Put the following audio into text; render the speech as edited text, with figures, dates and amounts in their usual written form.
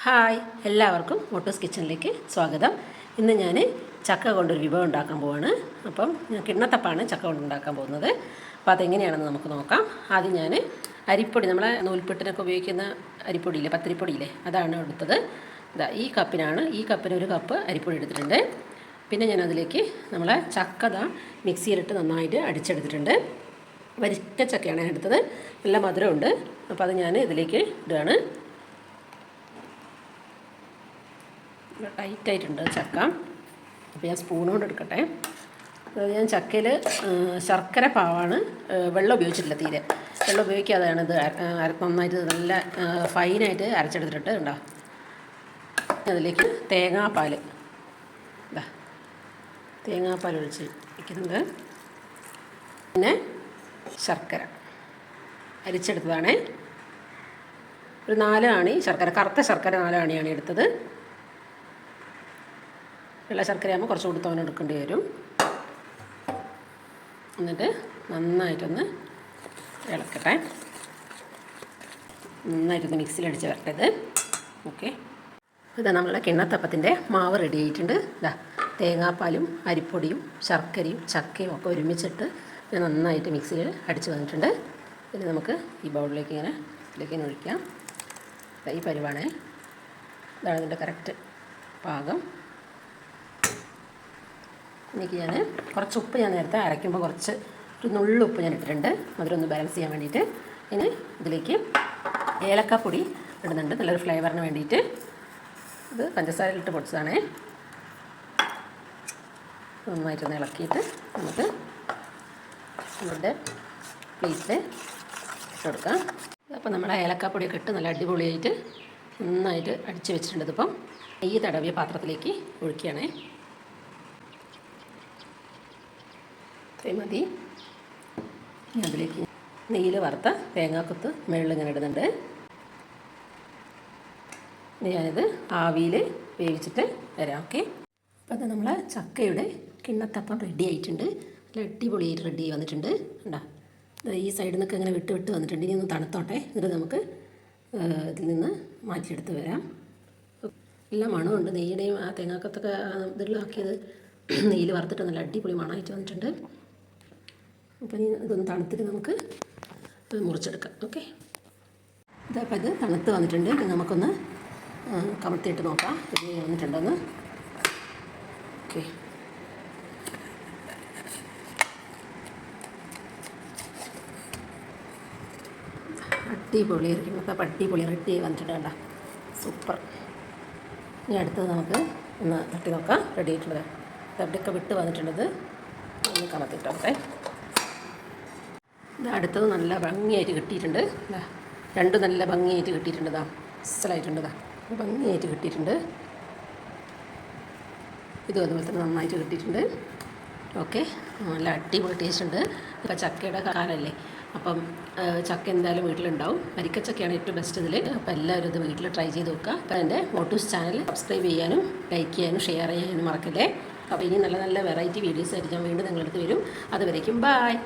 Hi, എല്ലാവർക്കും മോട്ടൂസ് കിച്ചണിലേക്ക് സ്വാഗതം. ഇന്ന് ഞാൻ ചക്ക കൊണ്ടൊരു വിഭവം ഉണ്ടാക്കാൻ പോവാണ്. അപ്പം ഞാൻ കിണ്ണത്തപ്പാണ് ചക്ക കൊണ്ട് ഉണ്ടാക്കാൻ പോകുന്നത്. അപ്പോൾ അതെങ്ങനെയാണെന്ന് നമുക്ക് നോക്കാം. ആദ്യം ഞാൻ അരിപ്പൊടി, നമ്മളെ നൂൽപ്പെട്ടിനൊക്കെ ഉപയോഗിക്കുന്ന അരിപ്പൊടിയില്ലേ, പത്തിരിപ്പൊടിയില്ലേ, അതാണ് എടുത്തത്. ഇതാ ഈ കപ്പിന് 1 കപ്പ് അരിപ്പൊടി എടുത്തിട്ടുണ്ട്. പിന്നെ ഞാൻ അതിലേക്ക് നമ്മളെ ചക്ക മിക്സിയിലിട്ട് നന്നായിട്ട് അടിച്ചെടുത്തിട്ടുണ്ട്. വരിക്ക ചക്കയാണ് ഞാൻ എടുത്തത്. നല്ല മധുരമുണ്ട്. അപ്പോൾ അത് ഞാൻ ഇതിലേക്ക് ഇടുകയാണ്. ടൈറ്റായിട്ടുണ്ട് ചക്ക. അപ്പോൾ ഞാൻ സ്പൂൺ കൊണ്ട് എടുക്കട്ടെ. ഞാൻ ചക്കയിൽ ശർക്കര പാവാണ്, വെള്ളം ഉപയോഗിച്ചിട്ടില്ല, തീരെ വെള്ളം ഉപയോഗിക്കാതെയാണ് ഇത് നന്നായിട്ട് നല്ല ഫൈനായിട്ട് അരച്ചെടുത്തിട്ട് ഉണ്ടോ. അതിലേക്ക് തേങ്ങാപ്പാൽ ഒഴിച്ച് വയ്ക്കുന്നുണ്ട്. പിന്നെ ശർക്കര അരിച്ചെടുത്തതാണ്. ഒരു 4 ആണി ശർക്കര, കറുത്ത ശർക്കര 4 ആണിയാണ് എടുത്തത്. വെള്ള ശർക്കരയാകുമ്പോൾ കുറച്ച് കൂടി തോനെ എടുക്കേണ്ടി വരും. എന്നിട്ട് നന്നായിട്ടൊന്ന് ഇളക്കട്ടെ. നന്നായിട്ടൊന്ന് മിക്സിയിലടിച്ച് വരട്ടത്. ഓക്കെ, ഇതാ നമ്മളുടെ കിണ്ണത്തപ്പത്തിൻ്റെ മാവ് റെഡി ആയിട്ടുണ്ട്. ഇതാ തേങ്ങാപ്പാലും അരിപ്പൊടിയും ശർക്കരയും ചക്കയും ഒക്കെ ഒരുമിച്ചിട്ട് ഞാൻ നന്നായിട്ട് മിക്സിയിൽ അടിച്ച് വന്നിട്ടുണ്ട്. ഇനി നമുക്ക് ഈ ബൗളിലേക്ക് ഇതിലേക്ക് ഒഴിക്കാം. ഈ പരിവാണ്. ഇതാണ് ഇതിൻ്റെ കറക്റ്റ് പാകം. എനിക്ക് ഞാൻ കുറച്ച് ഉപ്പ് ഞാൻ നേരത്തെ അരയ്ക്കുമ്പോൾ ഒരു നുള്ളുപ്പ് ഞാൻ ഇട്ടിട്ടുണ്ട്, അതിലൊന്ന് ബാലൻസ് ചെയ്യാൻ വേണ്ടിയിട്ട്. ഇനി ഇതിലേക്ക് ഏലക്കാപ്പൊടി ഇടുന്നുണ്ട്, നല്ലൊരു ഫ്ലേവറിന് വേണ്ടിയിട്ട്. ഇത് പഞ്ചസാരയിലിട്ട് പൊടിച്ചതാണേ. നന്നായിട്ടൊന്ന് ഇളക്കിയിട്ട് നമുക്ക് നമ്മുടെ പ്ലേറ്റിൽ ഇട്ട് കൊടുക്കാം. അപ്പോൾ നമ്മുടെ ഏലക്കാപ്പൊടിയൊക്കെ ഇട്ട് നല്ല അടിപൊളിയായിട്ട് നന്നായിട്ട് അടിച്ച് വെച്ചിട്ടുണ്ട്. ഇതിപ്പം നെയ്യ് തടവിയ പാത്രത്തിലേക്ക് ഒഴിക്കുകയാണേ. ഇത്രയും മതി. അതിലേക്ക് നെയ്യിൽ വറുത്ത തേങ്ങാക്കൊത്ത് മുകളിൽ ഇങ്ങനെ ഇടുന്നുണ്ട്. ഇനി ഞാനിത് ആവിയിൽ വേവിച്ചിട്ട് വരാം. ഓക്കെ, അപ്പോൾ അത് നമ്മളെ ചക്കയുടെ കിണ്ണത്തപ്പം റെഡി ആയിട്ടുണ്ട്. നല്ല അടിപൊളിയായിട്ട് റെഡി ആയി വന്നിട്ടുണ്ട്. ഉണ്ടോ, ഈ സൈഡിൽ നിന്നൊക്കെ ഇങ്ങനെ വിട്ട് വന്നിട്ടുണ്ട്. ഇനി ഒന്ന് തണുത്തോട്ടെ, എന്നിട്ട് നമുക്ക് ഇതിൽ നിന്ന് മാറ്റിയെടുത്ത് വരാം. നല്ല മണമുണ്ട്. നെയ്യുടെയും ആ തേങ്ങാക്കൊത്തൊക്കെ ഇതിലാക്കിയത് നെയ്യിൽ വറുത്തിട്ട് നല്ല അടിപൊളി മണമായിട്ട് വന്നിട്ടുണ്ട്. അപ്പോൾ ഇനി ഇതൊന്ന് തണുത്തിട്ട് നമുക്ക് മുറിച്ചെടുക്കാം. ഓക്കെ, ഇതപ്പോൾ ഇത് തണുത്ത് വന്നിട്ടുണ്ട്. ഇനി നമുക്കൊന്ന് കമത്തിയിട്ട് നോക്കാം ഇത് വന്നിട്ടുണ്ടെന്ന്. ഓക്കെ, അടിപൊളിയായിരിക്കും. അപ്പോൾ അടിപൊളി റെഡി വന്നിട്ടുണ്ട്. കണ്ട, സൂപ്പർ. ഇനി അടുത്തത് നമുക്ക് ഒന്ന് തട്ടി നോക്കാം. റെഡി ആയിട്ടുള്ളത് തട്ടിയൊക്കെ വിട്ട് വന്നിട്ടുള്ളത് ഒന്ന് കമത്തിയിട്ടോട്ടെ. ഇത് അടുത്തത് നല്ല ഭംഗിയായിട്ട് കിട്ടിയിട്ടുണ്ട്. രണ്ടും നല്ല ഭംഗിയായിട്ട് കിട്ടിയിട്ടുണ്ട്. അസലായിട്ടുണ്ട്. ഭംഗിയായിട്ട് കിട്ടിയിട്ടുണ്ട്. ഇതും അതുപോലെ തന്നെ നന്നായിട്ട് കിട്ടിയിട്ടുണ്ട്. ഓക്കെ, നല്ല അടിപൊളി ടേസ്റ്റ് ഉണ്ട്. ഇപ്പോൾ ചക്കയുടെ കാലമല്ലേ, അപ്പം ചക്ക എന്തായാലും വീട്ടിലുണ്ടാവും. വരിക്കച്ചക്കയാണ് ഏറ്റവും ബെസ്റ്റ് ഇതിൽ. അപ്പോൾ എല്ലാവരും ഇത് വീട്ടിൽ ട്രൈ ചെയ്ത് നോക്കുക. അപ്പോൾ എൻ്റെ മോട്ടൂസ് ചാനൽ സബ്സ്ക്രൈബ് ചെയ്യാനും ലൈക്ക് ചെയ്യാനും ഷെയർ ചെയ്യാനും മറക്കല്ലേ. അപ്പോൾ ഇനി നല്ല നല്ല വെറൈറ്റി വീഡിയോസ് ആയിട്ട് ഞാൻ വീണ്ടും നിങ്ങളുടെ അടുത്ത് വരും. അതുവരേക്കും ബായ്.